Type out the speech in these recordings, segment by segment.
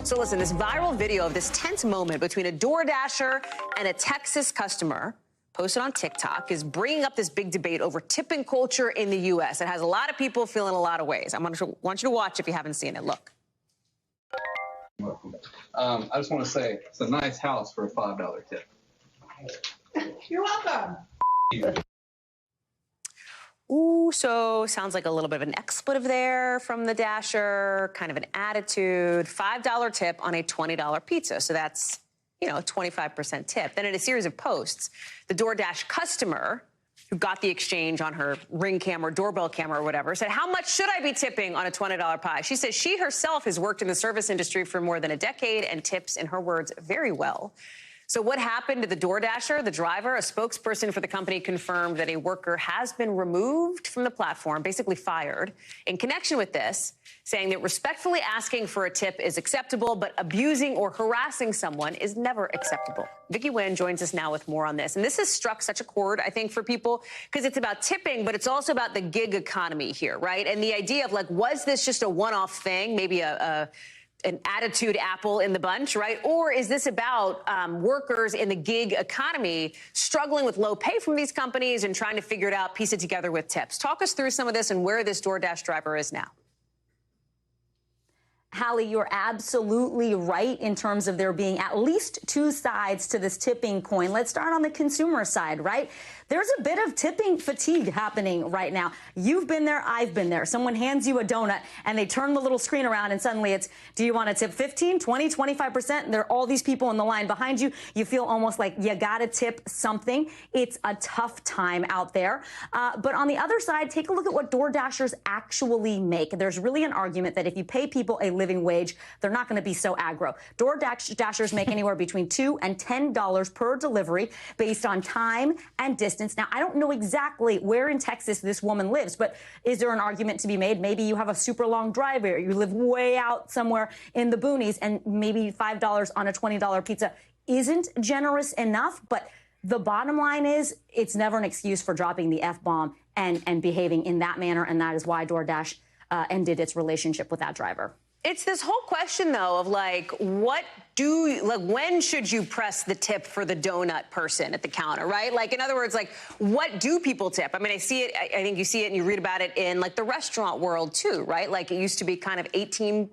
So listen, this viral video of this tense moment between a DoorDasher and a Texas customer posted on TikTok is bringing up this big debate over tipping culture in the U.S. It has a lot of people feeling a lot of ways. Want you to watch if you haven't seen it. Look. I just want to say it's a nice house for a $5 tip. You're welcome. Ooh, so sounds like a little bit of an expletive there from the Dasher, kind of an attitude. $5 tip on a $20 pizza. So that's, a 25% tip. Then in a series of posts, the DoorDash customer who got the exchange on her Ring camera, doorbell camera or whatever, said, how much should I be tipping on a $20 pie? She says she herself has worked in the service industry for more than a decade and tips, in her words, very well. So what happened to the DoorDasher, the driver? A spokesperson for the company confirmed that a worker has been removed from the platform, basically fired, in connection with this, saying that respectfully asking for a tip is acceptable, but abusing or harassing someone is never acceptable. Vicky Nguyen joins us now with more on this. And this has struck such a chord, I think, for people, because it's about tipping, but it's also about the gig economy here, right? And the idea of, like, was this just a one-off thing, maybe an attitude apple in the bunch, right? Or is this about workers in the gig economy struggling with low pay from these companies and trying to figure it out, piece it together with tips? Talk us through some of this and where this DoorDash driver is now. Hallie, you're absolutely right in terms of there being at least two sides to this tipping coin. Let's start on the consumer side, right? There's a bit of tipping fatigue happening right now. You've been there, I've been there. Someone hands you a donut and they turn the little screen around and suddenly it's, do you want to tip 15, 20, 25%? There are all these people in the line behind you. You feel almost like you got to tip something. It's a tough time out there. But on the other side, take a look at what DoorDashers actually make. There's really an argument that if you pay people a living wage, they're not going to be so aggro. DoorDashers make anywhere between $2 and $10 per delivery based on time and distance. Now, I don't know exactly where in Texas this woman lives, but is there an argument to be made? Maybe you have a super long drive, or you live way out somewhere in the boonies, and maybe $5 on a $20 pizza isn't generous enough. But the bottom line is it's never an excuse for dropping the F-bomb and behaving in that manner, and that is why DoorDash ended its relationship with that driver. It's this whole question, though, of when should you press the tip for the donut person at the counter, right? Like, in other words, what do people tip? I mean, I see it, I think you see it and you read about it in, the restaurant world, too, right? Like, it used to be kind of 18%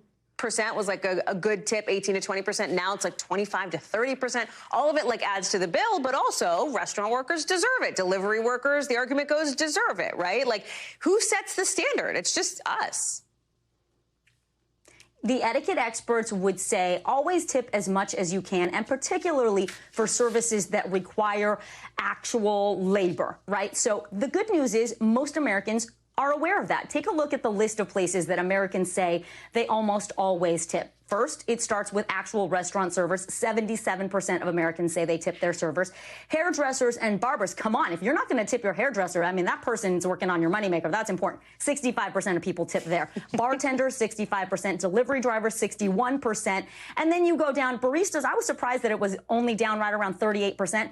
was like a good tip, 18 to 20%. Now it's like 25 to 30%. All of it adds to the bill, but also restaurant workers deserve it. Delivery workers, the argument goes, deserve it, right? Like, who sets the standard? It's just us. The etiquette experts would say always tip as much as you can, and particularly for services that require actual labor, right? So the good news is most Americans are aware of that. Take a look at the list of places that Americans say they almost always tip. First, it starts with actual restaurant servers. 77% of Americans say they tip their servers. Hairdressers and barbers, come on, if you're not going to tip your hairdresser, I mean, that person's working on your moneymaker. That's important. 65% of people tip there. Bartenders, 65%. Delivery drivers, 61%. And then you go down, baristas, I was surprised that it was only down right around 38%.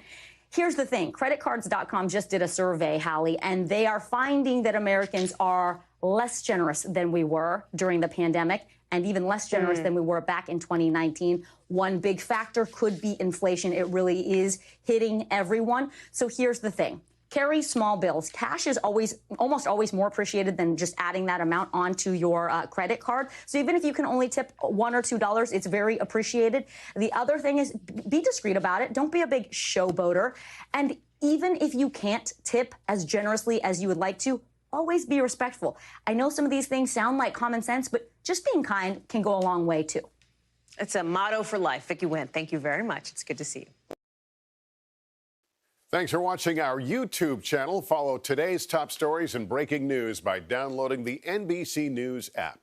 Here's the thing. Creditcards.com just did a survey, Hallie, and they are finding that Americans are less generous than we were during the pandemic, and even less generous than we were back in 2019. One big factor could be inflation. It really is hitting everyone. So here's the thing. Carry small bills. Cash is almost always more appreciated than just adding that amount onto your credit card. So even if you can only tip $1 or $2, it's very appreciated. The other thing is be discreet about it. Don't be a big showboater. And even if you can't tip as generously as you would like to, always be respectful. I know some of these things sound like common sense, but just being kind can go a long way, too. It's a motto for life. Vicky Nguyen, thank you very much. It's good to see you. Thanks for watching our YouTube channel. Follow today's top stories and breaking news by downloading the NBC News app.